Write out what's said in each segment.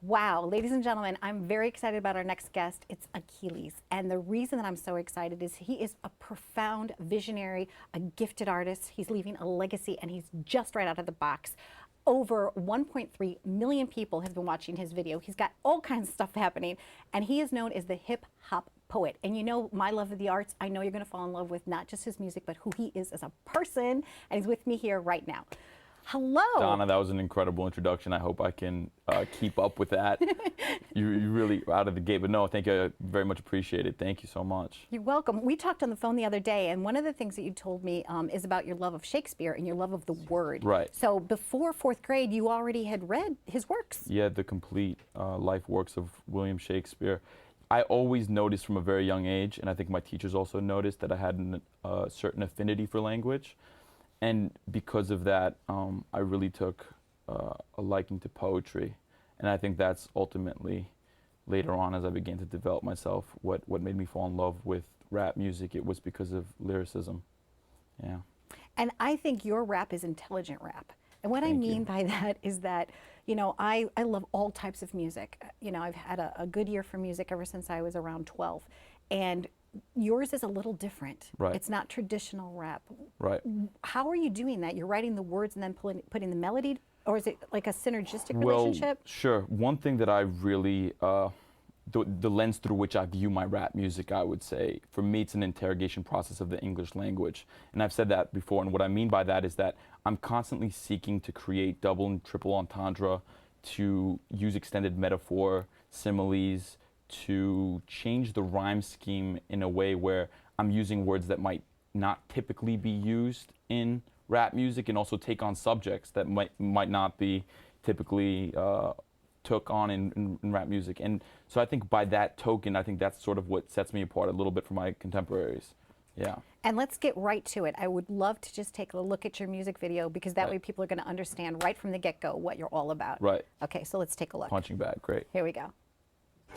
Wow, ladies and gentlemen, I'm very excited about our next guest. It's Akillezz. And the reason that I'm so excited is he is a profound visionary, a gifted artist. He's leaving a legacy and he's just right out of the box. Over 1.3 million people have been watching his video. He's got all kinds of stuff happening, and he is known as the hip hop poet. And you know my love of the arts. I know you're going to fall in love with not just his music, but who he is as a person. And he's with me here right now. Hello. Donna, that was an incredible introduction. I hope I can keep up with that. You really out of the gate, but no, thank you. I very much appreciate it. Thank you so much. You're welcome. We talked on the phone the other day, and one of the things that you told me is about your love of Shakespeare and your love of the word. Right. So before fourth grade, you already had read his works. Yeah, the complete life works of William Shakespeare. I always noticed from a very young age, and I think my teachers also noticed, that I had a certain affinity for language. And because of that, I really took a liking to poetry. And I think that's ultimately, later on, as I began to develop myself, what made me fall in love with rap music. It was because of lyricism. Yeah. And I think your rap is intelligent rap. And what I mean by that is that, you know, I love all types of music. You know, I've had a good ear for music ever since I was around 12. And yours is a little different. Right. It's not traditional rap. Right. How are you doing that? You're writing the words and then putting the melody, or is it like a synergistic relationship? Well, sure. One thing that I really, the lens through which I view my rap music, I would say, for me, it's an interrogation process of the English language. And I've said that before, and what I mean by that is that I'm constantly seeking to create double and triple entendre, to use extended metaphor, similes, to change the rhyme scheme in a way where I'm using words that might not typically be used in rap music, and also take on subjects that might not be typically took on in rap music. And so I think by that token, I think that's sort of what sets me apart a little bit from my contemporaries. Yeah. And let's get right to it. I would love to just take a look at your music video, because that way people are going to understand right from the get-go what you're all about. Right. Okay, so let's take a look. Punching bag, great. Here we go.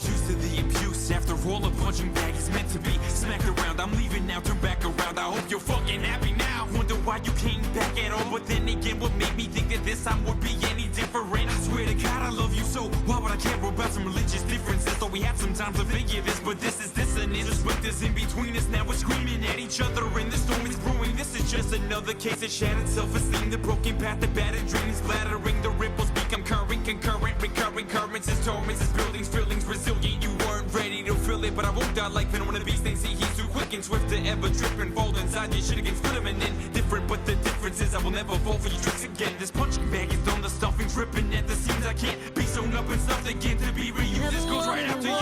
Used to the abuse, after all, a punching bag is meant to be smacked around. I'm leaving now, turn back around. I hope you're fucking happy now. Wonder why you came back at all, but then again, what made me think that this time would be any different? I swear to God, I love you so. Why would I care about some religious differences? Thought we had some time to figure this, but this is dissonance. Just what is in between us now? We're screaming at each other, and the storm is brewing. This is just another case of shattered self-esteem. The broken path, the battered dreams, splattering. The ripples become current, concurrent, recurring currents. As torrents, as buildings, feelings resilient. You weren't ready to feel it, but I won't die like Venom when the beast. They see he's too quick and swift to ever trip and fold inside your shit against split him and then different. But the difference is I will never fall for your tricks again. This punching bag is done, the stuffing's ripping at the seams. I can't be sewn up and stuffed again to be reused. This goes right after you.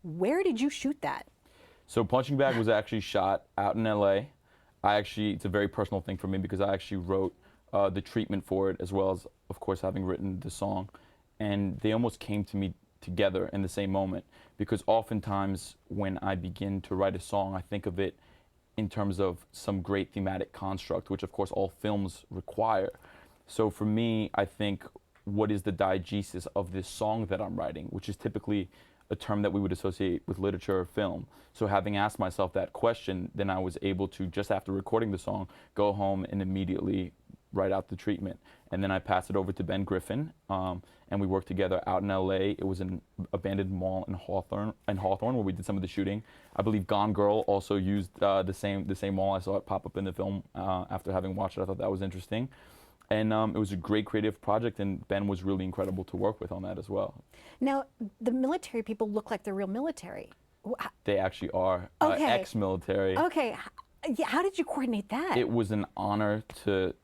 Where did you shoot that? So Punching Bag was actually shot out in LA. It's a very personal thing for me, because I actually wrote the treatment for it, as well as, of course, having written the song. And they almost came to me together in the same moment, because oftentimes when I begin to write a song, I think of it in terms of some great thematic construct, which of course all films require. So for me, I think, what is the diegesis of this song that I'm writing, which is typically a term that we would associate with literature or film. So having asked myself that question, then I was able to, just after recording the song, go home and immediately write out the treatment. And then I passed it over to Ben Griffin, and we worked together out in LA. It was an abandoned mall in Hawthorne, where we did some of the shooting. I believe Gone Girl also used the same mall. I saw it pop up in the film after having watched it. I thought that was interesting. And it was a great creative project, and Ben was really incredible to work with on that as well. Now, the military people look like they're real military. They actually are ex-military. Okay. Yeah, how did you coordinate that? It was an honor to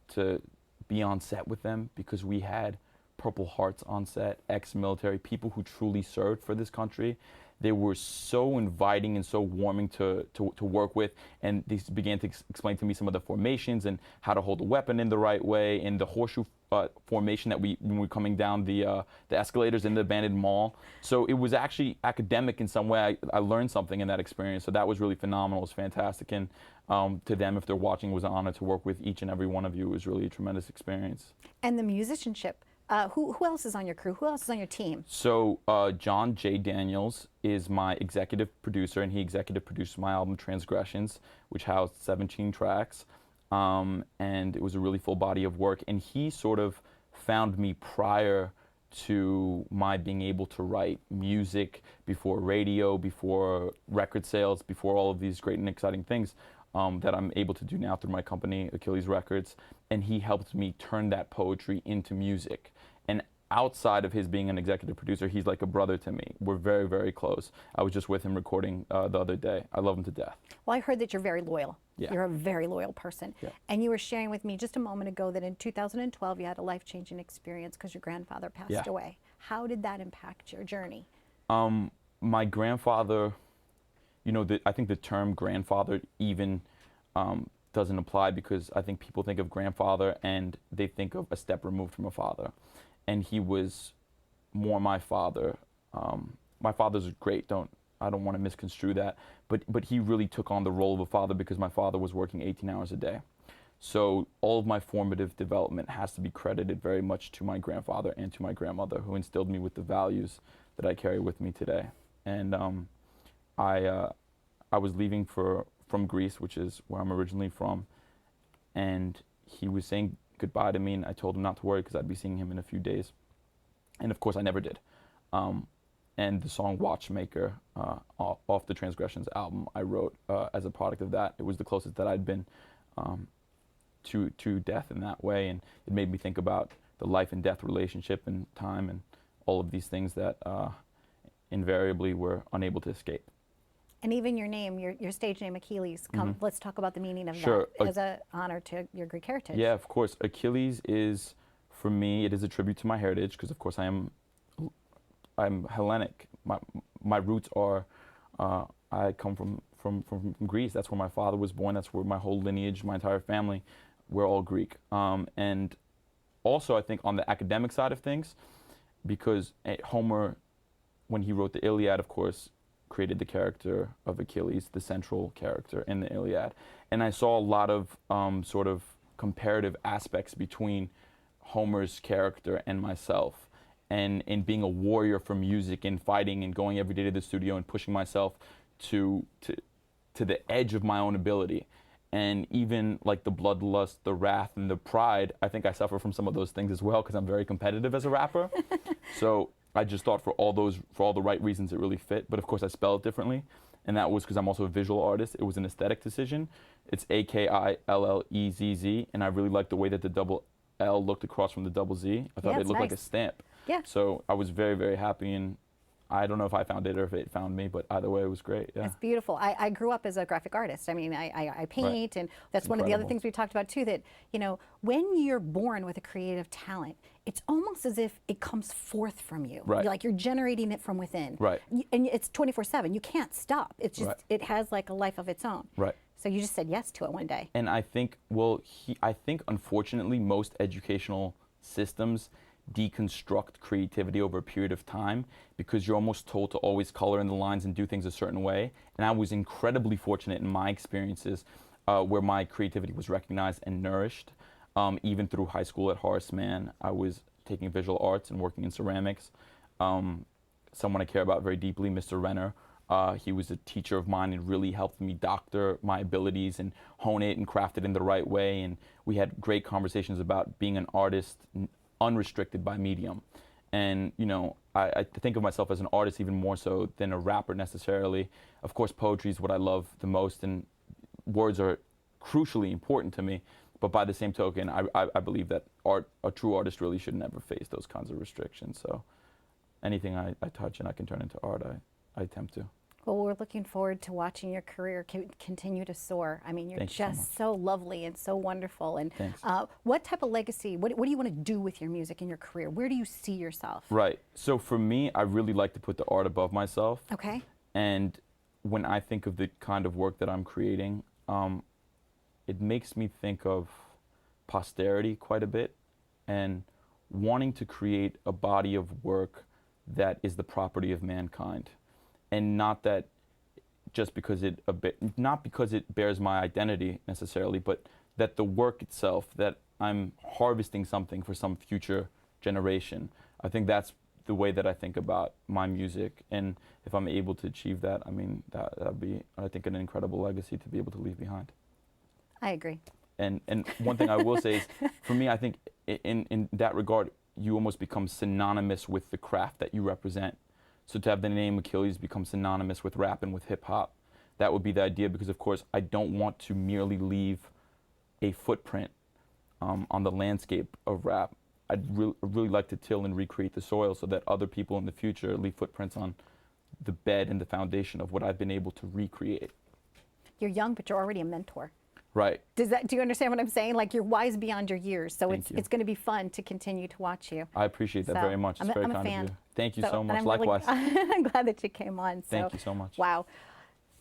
be on set with them, because we had Purple Hearts on set, ex-military, people who truly served for this country. They were so inviting and so warming to work with, and they began to explain to me some of the formations and how to hold a weapon in the right way, and the horseshoe formation that when we were coming down the escalators in the abandoned mall. So it was actually academic in some way. I learned something in that experience, so that was really phenomenal. It was fantastic, and to them, if they're watching, it was an honor to work with each and every one of you. It was really a tremendous experience. And the musicianship. Who else is on your crew? Who else is on your team? So John J. Daniels is my executive producer, and he executive produced my album Transgressions, which housed 17 tracks. And it was a really full body of work. And he sort of found me prior to my being able to write music, before radio, before record sales, before all of these great and exciting things that I'm able to do now through my company, Akillezz Records. And he helped me turn that poetry into music. And outside of his being an executive producer, he's like a brother to me. We're very, very close. I was just with him recording the other day. I love him to death. Well, I heard that you're very loyal. Yeah. You're a very loyal person. Yeah. And you were sharing with me just a moment ago that in 2012 you had a life-changing experience because your grandfather passed away. How did that impact your journey? My grandfather, you know, I think the term grandfather even doesn't apply, because I think people think of grandfather and they think of a step removed from a father. And he was more my father. My father's great, I don't want to misconstrue that, but he really took on the role of a father because my father was working 18 hours a day. So all of my formative development has to be credited very much to my grandfather and to my grandmother, who instilled me with the values that I carry with me today. And I was leaving from Greece, which is where I'm originally from, and he was saying goodbye to me, and I told him not to worry because I'd be seeing him in a few days. And of course I never did. And the song Watchmaker off the Transgressions album I wrote as a product of that. It was the closest that I'd been to death in that way, and it made me think about the life and death relationship and time and all of these things that invariably we're unable to escape. And even your name, your stage name, Akillezz. Let's talk about the meaning of Sure. that as an honor to your Greek heritage. Yeah, of course. Akillezz is, for me, it is a tribute to my heritage, because of course I'm Hellenic. My roots are, I come from Greece. That's where my father was born. That's where my whole lineage, my entire family, we're all Greek. And also I think on the academic side of things, because Homer, when he wrote the Iliad, of course, created the character of Akillezz, the central character in the Iliad. And I saw a lot of sort of comparative aspects between Homer's character and myself, and in being a warrior for music and fighting and going every day to the studio and pushing myself to the edge of my own ability. And even like the bloodlust, the wrath, and the pride, I think I suffer from some of those things as well, because I'm very competitive as a rapper. So I just thought for all the right reasons it really fit. But of course I spell it differently, and that was because I'm also a visual artist. It was an aesthetic decision. It's Akillezz, and I really liked the way that the double L looked across from the double Z. I thought it looked like a stamp. Yeah. So I was very, very happy, and I don't know if I found it or if it found me, but either way it was great. Yeah. It's beautiful. I grew up as a graphic artist. I mean, I paint, and that's one of the other things we talked about too, that, you know, when you're born with a creative talent, it's almost as if it comes forth from you. Right. Like you're generating it from within. Right. And it's 24/7. You can't stop. It's just, it has like a life of its own. Right. So you just said yes to it one day. And I think, I think unfortunately most educational systems deconstruct creativity over a period of time, because you're almost told to always color in the lines and do things a certain way. And I was incredibly fortunate in my experiences where my creativity was recognized and nourished. Even through high school at Horace Mann, I was taking visual arts and working in ceramics. Someone I care about very deeply, Mr. Renner, he was a teacher of mine and really helped me doctor my abilities and hone it and craft it in the right way. And we had great conversations about being an artist unrestricted by medium. And, you know, I think of myself as an artist even more so than a rapper necessarily. Of course, poetry is what I love the most, and words are crucially important to me. But by the same token, I believe that a true artist really should never face those kinds of restrictions. So anything I touch and I can turn into art, I attempt to. Well, we're looking forward to watching your career continue to soar. I mean, you're just so lovely and so wonderful. And what type of legacy, what do you want to do with your music and your career? Where do you see yourself? Right. So for me, I really like to put the art above myself. Okay. And when I think of the kind of work that I'm creating, it makes me think of posterity quite a bit, and wanting to create a body of work that is the property of mankind. And not that just because not because it bears my identity necessarily, but that the work itself, that I'm harvesting something for some future generation. I think that's the way that I think about my music. And if I'm able to achieve that, I mean, that'd be, I think, an incredible legacy to be able to leave behind. I agree. And one thing I will say is, for me, I think in that regard, you almost become synonymous with the craft that you represent. So to have the name Akillezz become synonymous with rap and with hip hop, that would be the idea, because of course I don't want to merely leave a footprint on the landscape of rap. I'd really like to till and recreate the soil so that other people in the future leave footprints on the bed and the foundation of what I've been able to recreate. You're young, but you're already a mentor. Right. Do you understand what I'm saying? Like, you're wise beyond your years, so Thank you. it's going to be fun to continue to watch you. I appreciate that So, very much. It's very I'm a kind fan. of you. Thank you so and much. I'm really- Likewise. I'm glad that you came on. Thank you so much. Wow.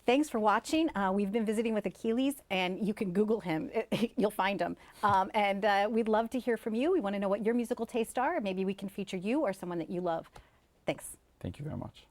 Thanks for watching. We've been visiting with Akillezz, and you can Google him. You'll find him. And we'd love to hear from you. We want to know what your musical tastes are. Maybe we can feature you or someone that you love. Thanks. Thank you very much.